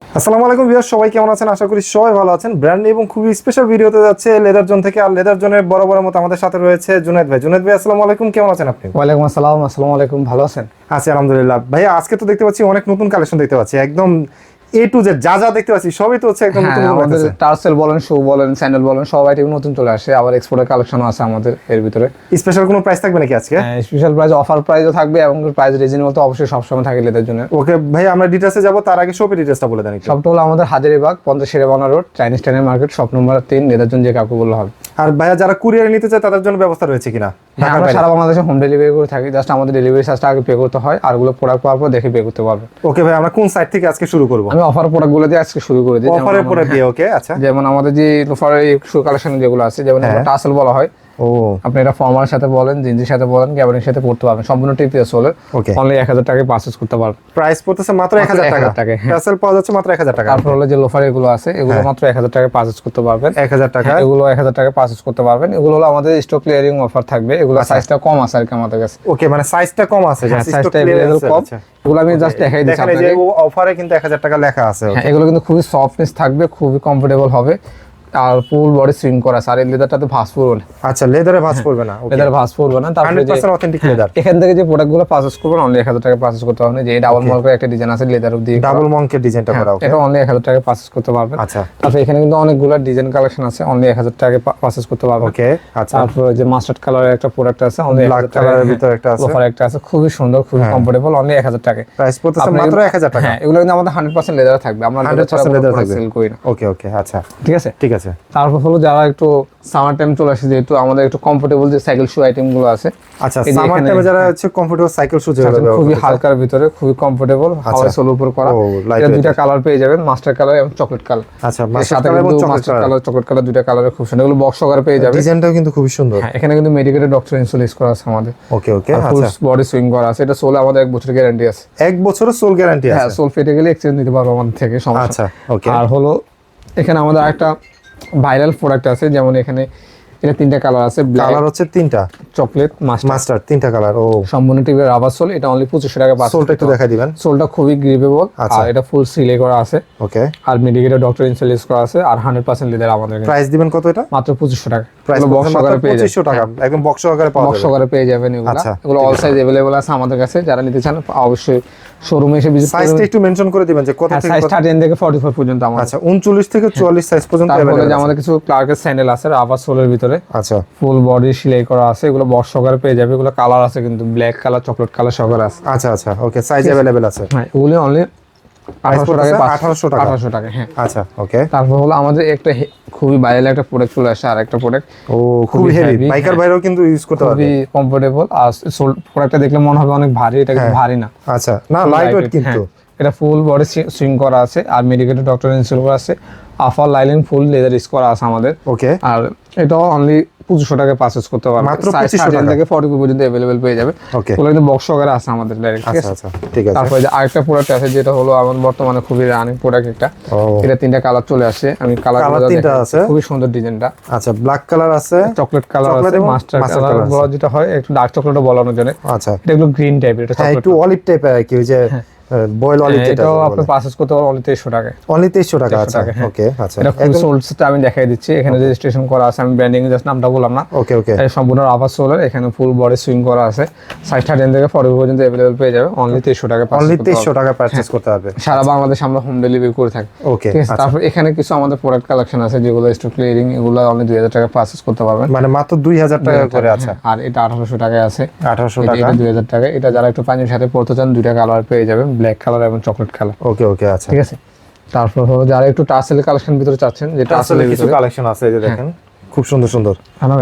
আসসালামু আলাইকুম ভিউয়ার্স, সবাই কেমন আছেন? আশা করি সবাই ভালো আছেন। ব্র্যান্ড এবং খুবই স্পেশাল ভিডিওতে যাচ্ছে লেদার জোন থেকে। আর লেদার জোনের বড় বড় মতো আমাদের সাথে রয়েছে জুনায়েদ ভাই। জুনায়েদ ভাই, আসসালামু আলাইকুম, কেমন আছেন আপনি? ওয়ালাইকুম আসসালাম। আসসালামু আলাইকুম, ভালো আছেন? আছি আলহামদুলিল্লাহ। ভাই আজকে তো দেখতে পাচ্ছি অনেক নতুন কালেকশন দেখতে পাচ্ছি, একদম এ টু জেড যা যা দেখতে পাচ্ছি সবই তো হচ্ছে একদম নতুন হ্যাঁ, নতুন আমাদের লাগতেছে। টার্সেল বলেন, শু বলেন, স্যান্ডেল বলেন, সব আইটেম নতুন চলে আসে। আবার এক্সপোর্টের কালেকশনও আছে আমাদের এর ভিতরে। স্পেশাল কোনো প্রাইস থাকবে নাকি আজকে? হ্যাঁ, স্পেশাল প্রাইস, অফার প্রাইসও থাকবে এবং প্রাইস রিজনেবল তো অবশ্যই সবসময় থাকে লেদার জন্য। ওকে ভাই, আমরা ডিটেইলসে যাব, তার আগে শপের ডিটেইলসটা বলে দেন একটু। সবটা হলো আমাদের হাজারীবাগ 50 শেরেবাংলা রোড, চাইনিজ টাইনের market, shop number 3, leather zone যে কাউকে বললে হবে। আর ভাইয়া যারা কুরিয়ারে নিতে চায় তাদের জন্য ব্যবস্থা রয়েছে কিনা? হ্যাঁ, আমরা সারা বাংলাদেশে হোম ডেলিভারি করে থাকি। জাস্ট আমাদের ডেলিভারি চার্জটা আগে পে করতে হয়, আর ওগুলো প্রোডাক্ট পাওয়ার পর দেখে পে করতে পারবেন। ওকে ভাই, আমরা কোন সাইড থেকে আজকে শুরু করব? আমি অফার প্রোডাক্টগুলো দিয়ে আজকে শুরু করে দিই। অফারের পরে দিয়ে। ওকে, আচ্ছা। যেমন আমাদের যে লোফারের শু কালেকশন যেগুলো আছে, যেমন টাসেল বলা হয়। ও, আপনি এটা ফর্মালের সাথে বলেন, জিন্সের সাথে বলেন, গ্যাবার্ডিনের সাথে পড়তে পারবেন। সম্পূর্ণ টিপিএস হলে ওকে, অনলি 1000 টাকায় পারচেজ করতে পারবেন। প্রাইস পড়তেছে মাত্র 1000 টাকা। হ্যাঁ। টাসেল পাওয়া যাচ্ছে মাত্র 1000 টাকা। তারপর হলো যে লোফার এগুলো আছে, এগুলো মাত্র 1000 টাকায় পারচেজ করতে পারবেন। 1000 টাকা এগুলো 1000 টাকায় পারচেজ করতে পারবেন। এগুলো হলো আমাদের স্টক ক্লিয়ারিং অফার থাকবে। এগুলো সাইজটা কম আছে আর কি আমাদের কাছে। ওকে, মানে সাইজটা কম আছে, হ্যাঁ, জাস্ট সাইজটা স্টক ক্লিয়ারেন্স अवेलेबल কম। আছে। এগুলো আমি জাস্ট দেখাই দিচ্ছি দেখেন এই যে আপনাদের। অফারে কিন্তু 1000 টাকা লেখা আছে। হ্যাঁ, এগুলো কিন্তু খুবই সফটনেস থাকবে, খুবই কমফোর্টেবল হবে, আর ফুল বডি সুইং করা আছে। আর এই লেদারটাতে ভাঁজ পড়বে না। আচ্ছা, লেদারে ভাঁজ পড়বে না। ওকে, লেদার ভাঁজ পড়বে না। তারপরে যে 100% অথেন্টিক লেদার। এখান থেকে যে প্রোডাক্টগুলো পারচেজ করবেন অনলি 1000 টাকায় পারচেজ করতে পারবেন। যে ডাবল মল করে একটা ডিজাইন আছে লেদার দিয়ে ডাবল মঙ্কের ডিজাইনটা করা। ওকে, এটা অনলি 1000 টাকায় পারচেজ করতে পারবেন। আচ্ছা। তারপর এখানে কিন্তু অনেকগুলো ডিজাইন কালেকশন আছে, অনলি 1000 টাকায় পারচেজ করতে পারবেন। ওকে, আচ্ছা। তারপর যে মাস্টার্ড কালারের একটা প্রোডাক্ট আছে, অনলি ব্ল্যাক 1000 কালারের টাকায়। ভিতরে একটা আছে, অফার একটা আছে, খুবই সুন্দর, খুবই কমফোর্টেবল, অনলি 1000 টাকায়। প্রাইস পড়তেছে মাত্র 1000 টাকা। হ্যাঁ, এগুলো কিন্তু আমাদের 100% লেদার থাকবে। আমরা 100% লেদার থাকবে, সেল করি না। ওকে ওকে, আচ্ছা, ঠিক আছে। ঠিক আছে। তারপর হলো যারা একটু সামার টাইম চলে আসে, যেহেতু আমাদের একটু কমফোর্টেবল যে সাইকেল শু আইটেম গুলো আছে। আচ্ছা, এই যে সামার এখানে- টাইমে যারা হচ্ছে কমফোর্টেবল সাইকেল শু যেগুলো ব্যবহার খুবই করতে চায়। হালকার ভিতরে, খুবই কমফোর্টেবল, হাওয়াই সোল উপর করা। ও, লাইট এটা ওয়েট। দুইটা কালার পেয়ে যাবেন, মাস্টার কালার এবং চকলেট কালার। আচ্ছা, এর মাস্টার সাথে কালার এবং কিন্তু chocolate master colour. Colour, chocolate colour দুইটা কালারের খুব সুন্দর। এগুলো বক্স সহকারে পেয়ে যাবেন। ডিজাইনটাও কিন্তু খুবই সুন্দর। হ্যাঁ, এখানে কিন্তু মেডিকেটেড ডক্টর ইনস্টল করা আছে আমাদের। ওকে ওকে, ফুল আচ্ছা। বডি সুইং করা আছে। এটা সোলে আমাদের 1 বছর গ্যারান্টি আছে। 1 বছরের সোল গ্যারান্টি হ্যাঁ, আছে। সোল ফেটে গেলে এক্সচেঞ্জ নিতে পারবো আমাদের থেকে, সমস্যা। আচ্ছা, ওকে। আর হলো এখানে আমাদের একটা ভাইরাল প্রোডাক্ট আছে, যেমন এখানে এটা 3টা কালার আছে, ব্ল্যাক, কালার হচ্ছে 3টা, চকলেট, মাস্টার। মাস্টার 3টা কালার। ও, সম্পূর্ণ টিপের রাবার সোল। এটা অনলি 2500 টাকা পাচ্ছেন। সোলটা একটু দেখাই দিবেন। সোলটা খুবই গ্রিপেবল, আচ্ছা। আর এটা ফুল সিলে করা আছে, ওকে, আর মেডিকেটেড ডক্টর ইনস্টল করা আছে, আর 100% লেদার আমাদের এখানে। প্রাইস দিবেন কত এটা? মাত্র 2500 টাকা। প্রাইস বক্স সহকারে পেয়ে যাবেন। 2500 টাকা, একদম বক্স সহকারে পাওয়া বক্স যাবে। সহকারে পেয়ে যাবেন এগুলো। আচ্ছা, এগুলো অল সাইজ अवेलेबल আছে আমাদের কাছে। যারা নিতে চান অবশ্যই শোরুমে এসে ভিজিট সাইজটা করবেন। একটু মেনশন করে দিবেন যে কত হ্যাঁ, থেকে সাইজ কত। 13 থেকে 44 পর্যন্ত আমাদের। আচ্ছা, 39 থেকে 44 সাইজ পর্যন্ত তারপরে अवेलेबल যে আছে। আমাদের কিছু ক্লার্কের স্যান্ডেল আছে রাবার সোলের ভিতরে, আচ্ছা, ফুল বডি সেলাই করা আছে। এগুলো বক্স সহকারে পেয়ে যাবে। এগুলো কালার আছে কিন্তু ব্ল্যাক কালার, চকলেট কালার সহকারে আছে। আচ্ছা আচ্ছা, ওকে, সাইজ अवेलेबल আছে। হ্যাঁ, এগুলো অনলি 1800 টাকায় 1800 টাকা। 1800 টাকা। হ্যাঁ। আচ্ছা, ওকে। তারপর হলো আমাদের একটা খুবই ভাইরাল একটা প্রোডাক্ট চলে আসে, আর একটা প্রোডাক্ট ও, খুবই হেভি, heavy, বাইকার হ্যাঁ। ভাইরাও কিন্তু ইউজ করতে পারবে। খুবই কমফোর্টেবল। আর প্রোডাক্টটা দেখলে মনে হবে অনেক ভারী, এটা কিন্তু ভারী না। আচ্ছা, না লাইট ওয়েট কিন্তু। এটা ফুল বডি সুইং করা আছে, আর মেডিকেটেড ডক্টর ইনস্টল করা আছে। আফার লাইলিং ফুল লেদার ইউজ করা আছে আমাদের। ওকে, আর এটাও অনলি 2500 টাকায় পারচেজ করতে পারবেন। মাত্র সাইজ 2500 টাকা। থেকে 40 পর্যন্ত अवेलेबल পেয়ে যাবে। ওকে, ওগুলো কিন্তু বক্স সহকারে আছে আমাদের ডাইরেক্ট। ঠিক আচ্ছা আছে। আচ্ছা, ঠিক আছে। তারপরে যে আরেকটা প্রোডাক্ট আছে, যেটা হলো আমার বর্তমানে খুবই রানিং প্রোডাক্ট একটা। ও, এটা 3টা কালার চলে আসে। আমি Colour কালার 3টা আছে। খুবই সুন্দর ডিজাইনটা। আচ্ছা, ব্ল্যাক কালার আছে, চকলেট কালার চকলেট আছে, এবং মাস্টার মাস্টার কালার কালার আছে। বলা যেটা হয়, একটু ডার্ক চকলেটও বলানো জানে। আচ্ছা। এটা এগুলো গ্রিন টাইপের, এটা হ্যাঁ, চকলেট। একটু অলিভ টাইপের আর কি, ওই যে বয়েল অলিভ যেটা এটাও বলে। আপনি পারচেজ করতে পারবেন অনলি 2300 টাকায়। অনলি 2300 টাকা। 2300 আচ্ছা, টাকা, হ্যাঁ। ওকে, আচ্ছা, এটা ফুল সোলসটা আমি দেখাই দিচ্ছি। এখানে রেজিস্ট্রেশন করা আছে, আমি ব্র্যান্ডিং জাস্ট নামটা বললাম না। ওকে ওকে, এটা সম্পূর্ণ রাবার সোলের। এখানে ফুল বডি সুইং করা আছে। সাইজ 13 থেকে 40 পর্যন্ত अवेलेबल পেয়ে যাবে। অনলি 2300 টাকা অনলি 2300 টাকা পারচেজ করতে হবে। সারা বাংলাদেশে আমরা হোম ডেলিভারি করে থাকি। ওকে, ঠিক আছে। আচ্ছা, তারপর এখানে কিছু আমাদের প্রোডাক্ট কালেকশন আছে, যেগুলো স্টক ক্লিয়ারিং, এগুলো অনলি 2000 টাকা পারচেজ করতে পারবেন। মানে মাত্র 2000 টাকা করে। আচ্ছা, আর এটা 1800 টাকায় আছে। 1800 এটা টাকা। 2000 টাকা। এটা যারা একটু পানির সাথে পড়তে চান, দুইটা কালার পেয়ে যাবেন, ব্ল্যাক কালার এবং চকলেট কালার। ওকে ওকে, আচ্ছা। ঠিক আছে। তারপর হলো যারা একটু টাসেল কালেকশন ভিতরে চাচ্ছেন, যে আসলে টাসেলের কিছু ভিতরে কালেকশন আছে, এই যে দেখেন, খুব সুন্দর সুন্দর।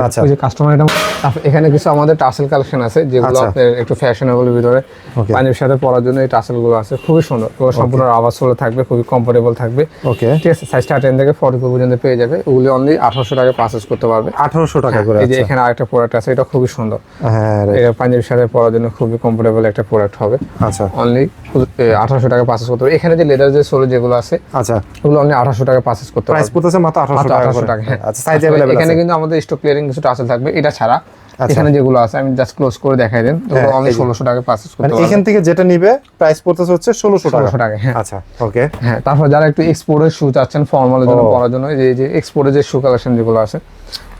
আচ্ছা। ওই যে কাস্টমার এটা। তারপর এখানে কিছু আমাদের টাসেল কালেকশন আছে, যেগুলো আচ্ছা। আপনার একটু ফ্যাশনেবল ভিতরে ওকে, পাঞ্জাবির সাথে পরার জন্য এই টাসেল গুলো আছে, খুবই সুন্দর। ওগুলো সম্পূর্ণ রাবার সোলে থাকবে, খুবই কমফোর্টেবল থাকবে। ওকে, ঠিক আছে। সাইজ 13 থেকে 40 পর্যন্ত পেয়ে যাবে। ওগুলো অনলি 1800 টাকা পারচেজ করতে পারবে। 1800 টাকা করে। এই যে আচ্ছা, এখানে আরেকটা প্রোডাক্ট আছে, এটা খুবই সুন্দর। হ্যাঁ, এটা পাঞ্জাবির সাথে পরার জন্য খুবই কমফোর্টেবল একটা প্রোডাক্ট হবে। আচ্ছা অনলি 1800 টাকা পারচেজ করতে হবে। এখানে যে লেদার যে সোলে যেগুলো আছে, আচ্ছা, ওগুলো অনলি 1800 টাকা পারচেজ করতে প্রাইস পারবে। পড়তেছে মাত্র 1800 টাকা করে। হ্যাঁ। আচ্ছা, সাইজ अवेलेबल এখানে আছে। কিন্তু আমাদের স্টক ক্লিয়ারিং কিছু টাসেল থাকবে। এটা ছাড়া এখানে যেগুলো আছে আমি জাস্ট ক্লোজ করে দেখাই দেন, এগুলো অনলি 1600 টাকা পারচেজ করতে মানে পারবেন। এখান থেকে যেটা নিবে প্রাইস পড়তেছে হচ্ছে 1600 টাকা। 1600 টাকা, হ্যাঁ। আচ্ছা ওকে। হ্যাঁ, তারপর যারা একটু এক্সপোর্টের শু চাচ্ছেন ফর্মালের জন্য পরার জন্য, যে এক্সপোর্টের যে শু কালেকশন যেগুলো আছে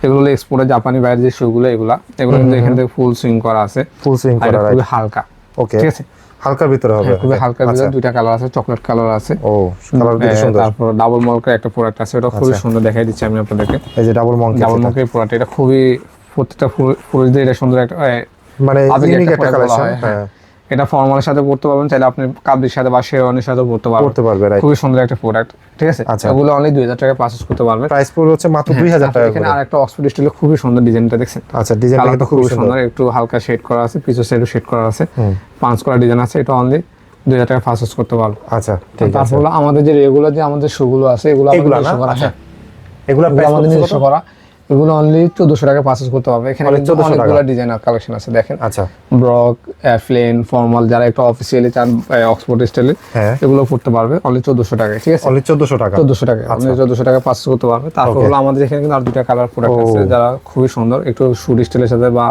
এগুলো হলো এক্সপোর্টের জাপানি বাইরের যে শুগুলো, এগুলো কিন্তু এখান থেকে ফুল সুইং করা আছে, ফুল সুইং আর এটা করা, খুবই হালকা। ওকে ঠিক আছে, হালকার ভিতরে হবে, খুবই হালকার ভিতরে দুইটা কালার আছে, চকলেট কালার আছে। ও কালার দুটো সুন্দর। তারপর ডাবল মল্কের একটা প্রোডাক্ট আছে, এটা খুবই সুন্দর, দেখাই দিচ্ছি আমি আপনাদেরকে। এই যে ডাবল মল্কের প্রোডাক্ট, এটা খুবই প্রত্যেকটা ফুলদের এটা সুন্দর একটা মানে ইউনিক একটা কালেকশন। হ্যাঁ, এটা ফর্মালের সাথে পড়তে পারবেন, চাইলে আপনি কাবলির সাথে বা শেরওয়ানির সাথে পড়তে পারবেন, রাইট। খুবই সুন্দর একটা প্রোডাক্ট। ঠিক আছে, এগুলো অনলি 2000 টাকা পারচেজ করতে পারবেন। প্রাইস পড়বে হচ্ছে মাত্র 2000 টাকা। এখানে আরেকটা অক্সফোর্ড স্টাইলে খুবই সুন্দর ডিজাইনটা দেখছেন। আচ্ছা, ডিজাইনটা কিন্তু খুবই সুন্দর, একটু হালকা শেড করা আছে, পিছু সাইডে শেড করা আছে, পাঁচ করা ডিজাইন আছে, এটা অনলি 2000 টাকা পারচেজ করতে পারবেন। আচ্ছা ঠিক আছে। তারপর হলো আমাদের যে রেগুলার যে আমাদের শুগুলো আছে, এগুলো এগুলা না, আচ্ছা এগুলা প্রাইস আমাদের কত? নিজস্ব করা, এগুলো অনলি 1400 টাকা পারচেজ করতে পারবে। এখানে কিন্তু অনেকগুলো ডিজাইনার কালেকশন আছে, দেখেন। আচ্ছা, ব্রক, প্লেন, ফর্মাল, যারা একটু অফিসিয়ালি চান অক্সফোর্ড স্টাইলে, এগুলো পড়তে পারবে অনলি 1400 টাকায়। ঠিক আছে, অনলি 1400 টাকা। 1400 টাকা, আপনি 1400 টাকা পারচেজ করতে পারবে। তারপর হলো আমাদের এখানে কিন্তু আর দুটো কালার প্রোডাক্ট আছে, যারা খুবই সুন্দর, একটু শুট স্টাইলের সাথে বা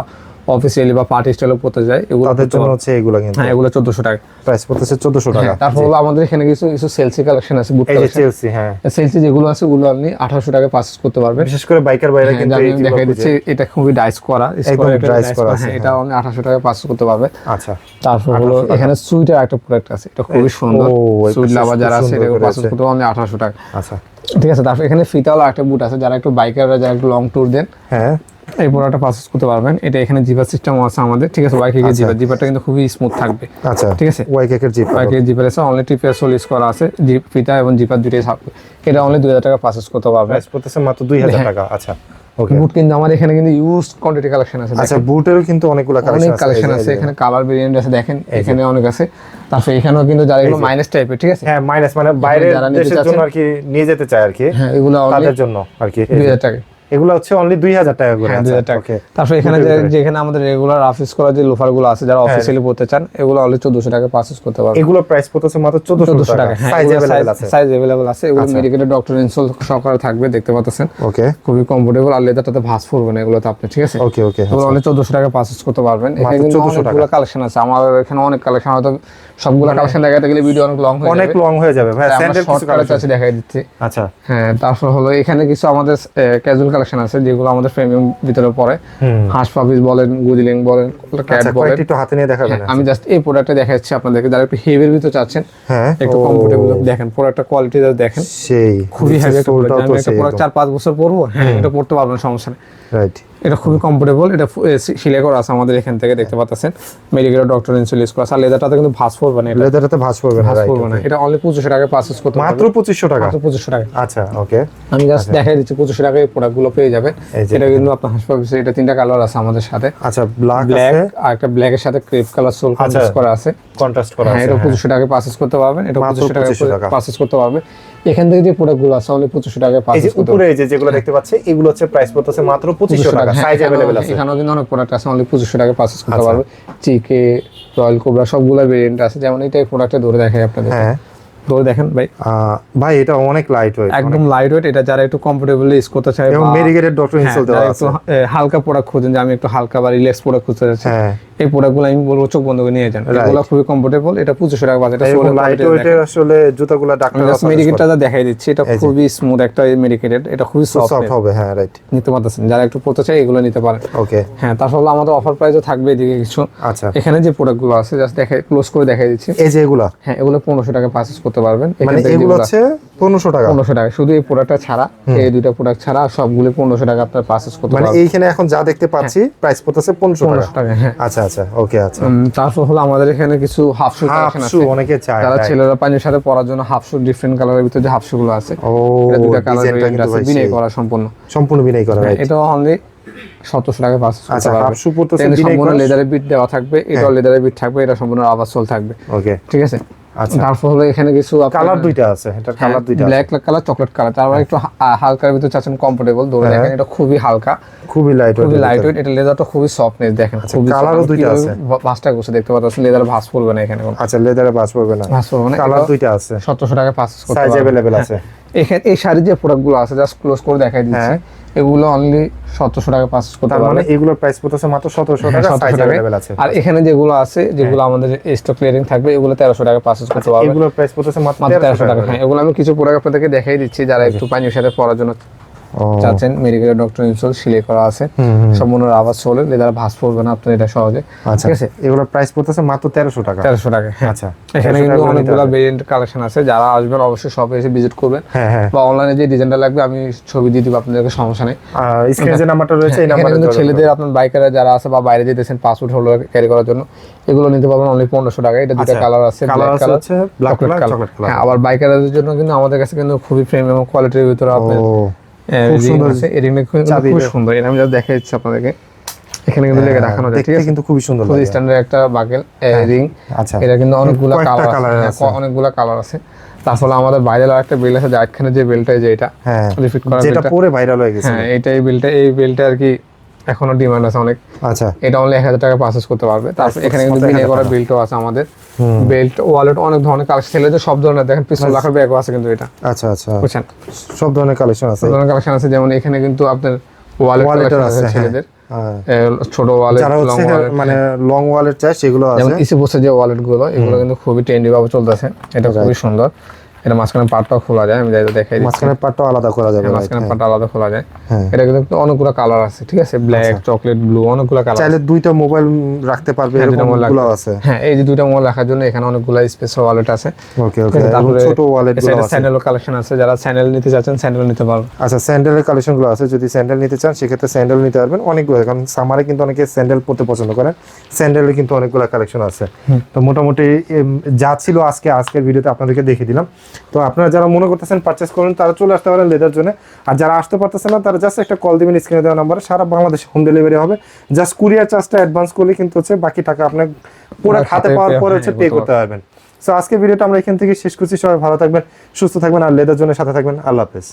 অফিসিয়ালি বা পার্টি স্টাইলে পড়তে যায়, এগুলো তাদের জন্য হচ্ছে এগুলো কিন্তু। হ্যাঁ, এগুলো 1400 টাকা প্রাইস পড়তেছে 1400 টাকা। তারপর হলো আমাদের এখানে কিছু সেলসি কালেকশন আছে, বুট এই যে কালেকশন। চেলসি, হ্যাঁ সেলসি যেগুলো আছে ওগুলো আপনি 1800 টাকা পারচেজ করতে পারবেন। বিশেষ করে বাইকার বাইরে কিন্তু আমি এইগুলো দেখাই দিচ্ছি, এটা খুবই ডাইস করা, একদম ডাইস করা আছে, এটা অনলি 1800 টাকা পারচেজ করতে পারবে। আচ্ছা, তারপর হলো এখানে সুইটের একটা প্রোডাক্ট আছে, এটা খুবই সুন্দর, সুইট লাভার যারা আছে এটা পারচেজ করতে অনলি 1800 টাকা। আচ্ছা ঠিক আছে, তারপর এখানে ফিতাওয়ালা একটা বুট আছে, যারা একটু বাইকাররা, যারা একটু লং ট্যুর দেন, হ্যাঁ এই প্রোডাক্টটা পারচেজ করতে পারবেন। এটা এখানে জিপার সিস্টেমও আছে আমাদের। ঠিক আছে, ওয়াইকেকের জিপারটা কিন্তু খুবই স্মুথ থাকবে। আচ্ছা ঠিক আছে, ওয়াইকেকের জিপ, ওয়াইকেকের জিপার আছে, অনলি টিপে সোলিস করা আছে, জিপ ফিতা এবং জিপার দুটোই থাকবে। এটা অনলি 2000 টাকা পারচেজ করতে পারবে। প্রাইস পড়তেছে মাত্র 2000 টাকা। আচ্ছা ওকে। বুট কিন্তু আমার এখানে কিন্তু ইউজ কোয়ান্টিটি কালেকশন আছে। আচ্ছা, বুটেরও কিন্তু অনেকগুলো অনেক কালেকশন আছে এখানে, কালার ভেরিয়েন্ট আছে, দেখেন এখানে অনেক আছে। তারপর এখানেও কিন্তু যারা এগুলো মাইনাস টাইপের, ঠিক আছে, হ্যাঁ মাইনাস মানে বাইরের দেশের জন্য আর কি নিয়ে যেতে চায় আর কি, হ্যাঁ এগুলো তাদের জন্য আর কি 2000 টাকা। এগুলো হচ্ছে অনলি 2000 টাকা করে। হ্যাঁ, আচ্ছা 2000 টাকা। ওকে। তারপর এখানে যেখানে আমাদের রেগুলার অফিস করা যে লোফার গুলো আছে, যারা অফিসিয়ালি পড়তে চান, এগুলো অনলি 1400 টাকা পারচেজ করতে পারবেন। এগুলো প্রাইস পড়তেছে মাত্র 1400 টাকা। সাইজ अवेलेबल আছে, সাইজ अवेलेबल আছে। এগুলো মেডিকেটেড ডক্টর ইনসোল সহকারে থাকবে, দেখতে পাচ্ছেন। ওকে, খুবই কমফোর্টেবল, আর লেদারটাতে ভাঁজ পড়বে না এগুলোতে আপনি। ঠিক আছে, ওকে ওকে। এগুলো অনলি 1400 টাকা পারচেজ করতে পারবেন। এখানে কিন্তু অনেকগুলো কালেকশন আছে, আমার এখানে অনেক কালেকশন, হয়তো সবগুলো কালেকশন দেখাতে গেলে ভিডিও অনেক লং হয়ে যাবে, অনেক লং হয়ে যাবে ভাই। স্যান্ডেল কিছু কালেকশন আছে দেখাই দিচ্ছি। আচ্ছা হ্যাঁ, তারপর হলো এখানে কিছু আমাদের ক্যাজুয়াল কালেকশন আছে, যেগুলো আমাদের প্রিমিয়াম ভিতরে পড়ে। হাঁস পাপিস বলেন, গুজিলিং বলেন, ক্যাট বলেন। একটু হাতে নিয়ে দেখাবেন। আমি জাস্ট এই প্রোডাক্টটা দেখাচ্ছি আপনাদেরকে, যারা একটু হেভির ভিতরে চাচ্ছেন, হ্যাঁ একটু কমফোর্টেবল, দেখেন প্রোডাক্টটা কোয়ালিটি দেখেন, সেই খুবই হেভি একটা প্রোডাক্ট। আমি একটা প্রোডাক্ট 4-5 বছর পরবো, হ্যাঁ এটা পড়তে পারবেন, সমস্যা নেই। রাইট, এটা খুবই কমফোর্টেবল, এটা সিলাই করা আছে আমাদের এখান থেকে, দেখতে পাচ্ছেন। মেডিকেল ডক্টর ইনসুলিস করা আছে, আর লেদারটাতে কিন্তু ভাঁজ পড়বে না, লেদারটাতে ভাঁজ পড়বে না, রাইট। পড়বে না। এটা অনলি 2500 টাকা পারচেজ করতে মাত্র 2500 টাকা। মাত্র 2500 টাকা। আচ্ছা ওকে। আমি জাস্ট দেখাই দিচ্ছি, 2500 টাকায় এই প্রোডাক্টগুলো পেয়ে যাবেন। এটা কিন্তু আপনার হাসপাতালে, এটা 3টা কালার আছে আমাদের সাথে। আচ্ছা, ব্ল্যাক ব্ল্যাক, আছে, আর একটা ব্ল্যাকের সাথে ক্রেপ কালার সোল কন্ট্রাস্ট করা আছে, কন্ট্রাস্ট করা হ্যাঁ আছে। এটা 2500 টাকায় পারচেজ করতে পারবেন। এটা মাত্র 2500 টাকা। টাকা পারচেজ করতে পারবে। এখান থেকে যে প্রোডাক্টগুলো আছে অনলি 2500 টাকায় এই যে পারচেজ করতে উপরে এই যে যেগুলো দেখতে পাচ্ছি, এগুলো হচ্ছে প্রাইস পড়তেছে মাত্র 2500 টাকা। সাইজ अवेलेबल আছে। এখানেও কিন্তু অনেক প্রোডাক্ট আছে, অনলি 2500 টাকায় পারচেজ করতে পারবে। চিকে, রয়্যাল কোবরা, সবগুলো ভেরিয়েন্ট আছে। যেমন এইটা প্রোডাক্টটা ধরে দেখাই আপনাদের, হ্যাঁ ধরে দেখেন ভাই, ভাই এটা অনেক লাইট ওয়েট, একদম লাইট ওয়েট। এটা যারা একটু কমফোর্টেবলি ইউজ করতে চায়, এবং মেডিকেটেড ডক্টর ইনসোল দেওয়া আছে। হালকা প্রোডাক্ট খুঁজেন, যে আমি একটু হালকা বা রিল্যাক্স প্রোডাক্ট খুঁজতে চাচ্ছি, হ্যাঁ এই প্রোডাক্টগুলো আমি বলবো চোখ বন্ধ করে নিয়ে যান। এগুলো খুবই কমফোর্টেবল। এটা 2500 টাকা বাজেট। এটা সোলের লাইট ওয়েটের আসলে জুতাগুলো ডাক্তার মেডিকেটটা দেখাই দিচ্ছি, এটা খুবই স্মুথ একটা মেডিকেটেড, এটা খুবই সফট হবে। হ্যাঁ রাইট, নিতে পারতেছেন, যারা একটু পড়তে চায় এগুলো নিতে পারেন। ওকে। হ্যাঁ, তারপর হলো আমাদের অফার প্রাইসও থাকবে এদিকে কিছু। আচ্ছা, এখানে যে প্রোডাক্টগুলো আছে জাস্ট দেখাই, ক্লোজ করে দেখাই দিচ্ছি। এই যে এগুলা, হ্যাঁ এগুলো 1500 টাকা পারচেজ করতে পারবেন। মানে এগুলো হচ্ছে 1500 টাকা। 1500 টাকা, শুধু এই প্রোডাক্টটা ছাড়া, এই দুইটা প্রোডাক্ট ছাড়া সবগুলো 1500 টাকা আপনার পারচেজ করতে মানে পারবেন। এইখানে এখন যা দেখতে পাচ্ছি প্রাইস পড়তেছে 1500 টাকা। হ্যাঁ আচ্ছা আচ্ছা, ওকে। আচ্ছা, তারপর হলো আমাদের এখানে কিছু হাফ শু কালেকশন আছে, অনেকে চায়, যারা ছেলেরা পানির সাথে পরার জন্য হাফ শু, ডিফারেন্ট কালারের ভিতরে যে হাফ শু গুলো আছে, ও এটা দুটো কালার ডিজাইনটা আছে, বিনাই করা সম্পূর্ণ বিনাই করা, রাইট। এটা অনলি 1700 টাকা পারচেজ করতে আচ্ছা, পারবেন। হাফ শু পড়তেছে বিনাই সম্পূর্ণ করা, লেদারের বিট দেওয়া থাকবে, এটা লেদারের বিট থাকবে, এটা সম্পূর্ণ রাবার সোল থাকবে। ওকে ঠিক আছে। আচ্ছা, তারপর হলো এখানে কিছু কালার দুইটা আছে, এটা কালার দুইটা, ব্ল্যাক কালার, চকলেট কালার। তারপর একটু হালকার ভিতরে চাচ্ছেন কমফোর্টেবল, ধরে দেখেন এটা খুবই হালকা, খুবই লাইট ওয়েট, খুবই লাইট ওয়েট। এটা লেদারটা খুবই সফটনেস, দেখেন খুবই কালারও দুইটা আছে। পাঁচটা গোছে দেখতে পাচ্ছেন, লেদার ভাঁজ পড়বে না এখানে কোনো। আচ্ছা, লেদারে বাস পড়বে না, ভাঁজ পড়বে না। কালার দুইটা আছে, 1700 টাকা পারচেজ করতে সাইজ পারবেন। अवेलेबल আছে। এখানে এই শাড়ির যে প্রোডাক্টগুলো আছে জাস্ট ক্লোজ করে দেখাই দিচ্ছি, এগুলো অনলি 1700 টাকা পারচেজ করতে তার মানে পারবেন। এগুলোর প্রাইস পড়তেছে মাত্র 1700 টাকা, 1700 সাইজ টাকায়। अवेलेबल আছে। আর এখানে যেগুলো আছে, যেগুলো আমাদের স্টক ক্লিয়ারিং থাকবে, এগুলো 1300 টাকা পারচেজ করতে পারবেন। এগুলোর প্রাইস পড়তেছে মাত্র মাত্র 1300 টাকা। টাকা। হ্যাঁ, এগুলো আমি কিছু প্রোডাক্ট আপনাদেরকে দেখাই দিচ্ছি যারা একটু পানির সাথে পরার জন্য চাচ্ছেন। মেডিকেল ডক্টর ইনসোল সিলাই করা আছে, সম্পূর্ণ রাবার সোলে, লেদার ভাঁজ পড়বে না আপনার এটা সহজে। আচ্ছা, ঠিক আছে, এগুলোর প্রাইস পড়তেছে মাত্র 1300 টাকা। 1300 টাকা। হ্যাঁ, আচ্ছা, এখানে 1300 কিন্তু টাকা অনেকগুলো নিতে হবে। ভেরিয়েন্ট কালেকশন আছে, যারা আসবেন অবশ্যই শপে এসে ভিজিট করবেন, হ্যাঁ হ্যাঁ, বা অনলাইনে যে ডিজাইনটা লাগবে আমি ছবি দিয়ে দিব আপনাদেরকে, সমস্যা নেই। স্ক্রিনে যে নাম্বারটা রয়েছে এই এখানে নাম্বারে কিন্তু ছেলেদের আপনার বাইকাররা যারা আছে বা বাইরে যেতেছেন পাসপোর্ট হোল্ডার ক্যারি করার জন্য, এগুলো নিতে পারবেন অনলি 1500 টাকা। এটা দুটো কালার আছে, কালার ব্ল্যাক আছে কালার, হচ্ছে ব্ল্যাক কালার, চকলেট কালার। হ্যাঁ, আবার বাইকারদের জন্য কিন্তু আমাদের কাছে কিন্তু খুবই প্রিমিয়াম কোয়ালিটির ভিতরে আপনার খুব সুন্দর আছে। এই রিংটা খুব সুন্দর, এটা আমি যা দেখাই দিচ্ছি আপনাদেরকে, এখানে কিন্তু লেগে দেখানো যায়। ঠিক দেখতে আছে, কিন্তু খুবই সুন্দর খুবই লাগে। স্ট্যান্ডার্ড একটা বাকেল রিং। আচ্ছা, এটা কিন্তু অনেকগুলো কয়েকটা কালার colour আছে, আছে। অনেকগুলো কালার আছে। তারপরে আমাদের ভাইরাল একটা বেল আছে, যা এখানে যে বেলটা, যে এটা হ্যাঁ, রিফিট করা যেটা বেলটা, পরে ভাইরাল হয়ে গেছে। হ্যাঁ, এই বেলটা আর কি এখনো ডিমান্ড আছে অনেক। আচ্ছা, এটা অনলি 1000 টাকা পারচেজ করতে পারবে। তারপর এখানে কিন্তু বিনে করা বেল্টও আছে আমাদের, বেল্ট, ওয়ালেট, অনেক ধরনের কালেকশন, ছেলেদের সব ধরনের, দেখেন পিস্তল রাখার ব্যাগও আছে কিন্তু এটা, আচ্ছা আচ্ছা, বুঝছেন, সব ধরনের কালেকশন আছে। সব ধরনের কালেকশন আছে। যেমন এখানে কিন্তু আপনার ওয়ালেট কালেকশন আছে ছেলেদের, ছোট ওয়ালেট, যারা লং হচ্ছে ওয়ালেট, মানে লং ওয়ালেট চাই সেগুলো যেমন আছে। ইসি বসে যে ওয়ালেট গুলো, এগুলো কিন্তু খুবই ট্রেন্ডি ভাবে চলতেছে। এটা খুবই সুন্দর। এটা মাঝখানে পার্টটাও খোলা যায়, আমি যাইতে দেখাই দিচ্ছি। মাঝখানে পাটটাও আলাদা করা যাবে, মাঝখানে পার্টটা আলাদা খোলা যায়। হ্যাঁ। এটা কিন্তু অনেকগুলো কালার আছে, ঠিক আছে, ব্ল্যাক, চকলেট, ব্লু, অনেকগুলো কালার। চাইলে দুইটা মোবাইল রাখতে পারবে, এরকম গুলো আছে। হ্যাঁ, এই যে দুইটা মোবাইল রাখার জন্য এখানে অনেকগুলো স্পেশাল ওয়ালেট আছে। ওকে ওকে, তারপরে ছোট ওয়ালেট গুলো আছে। স্যান্ডেল কালেকশন আছে, যারা স্যান্ডেল নিতে চাচ্ছেন স্যান্ডেল নিতে পারবেন। আচ্ছা, স্যান্ডেলের কালেকশন গুলো আছে, যদি স্যান্ডেল নিতে চান সেক্ষেত্রে স্যান্ডেল নিতে পারবেন অনেকগুলো, কারণ সামারে কিন্তু অনেকে স্যান্ডেল পরতে পছন্দ করেন। স্যান্ডেলের কিন্তু অনেকগুলো কালেকশন আছে। তো মোটামুটি যা ছিল আজকের ভিডিওতে আপনাদেরকে দেখিয়ে দিলাম। তো আপনারা যারা মনে করতেছেন পারচেস করুন, তারা চলে আসতে পারেন লেদার জন্য। আর যারা আসতে পারতেছেন না, তারা জাস্ট একটা কল দিবেন স্ক্রিনে দেওয়া নাম্বারে, সারা বাংলাদেশে হোম ডেলিভারি হবে। জাস্ট কুরিয়ার চার্জটা অ্যাডভান্স করলে কিন্তু হচ্ছে বাকি টাকা আপনার পুরো হাতে পাওয়ার পরে হচ্ছে পে করতে পারবেন। সো আজকের ভিডিওটা আমরা এখান থেকে শেষ করছি। সবাই ভালো থাকবেন, সুস্থ থাকবেন, আর লেদার জন্য সাথে থাকবেন। আল্লাহ হাফেজ।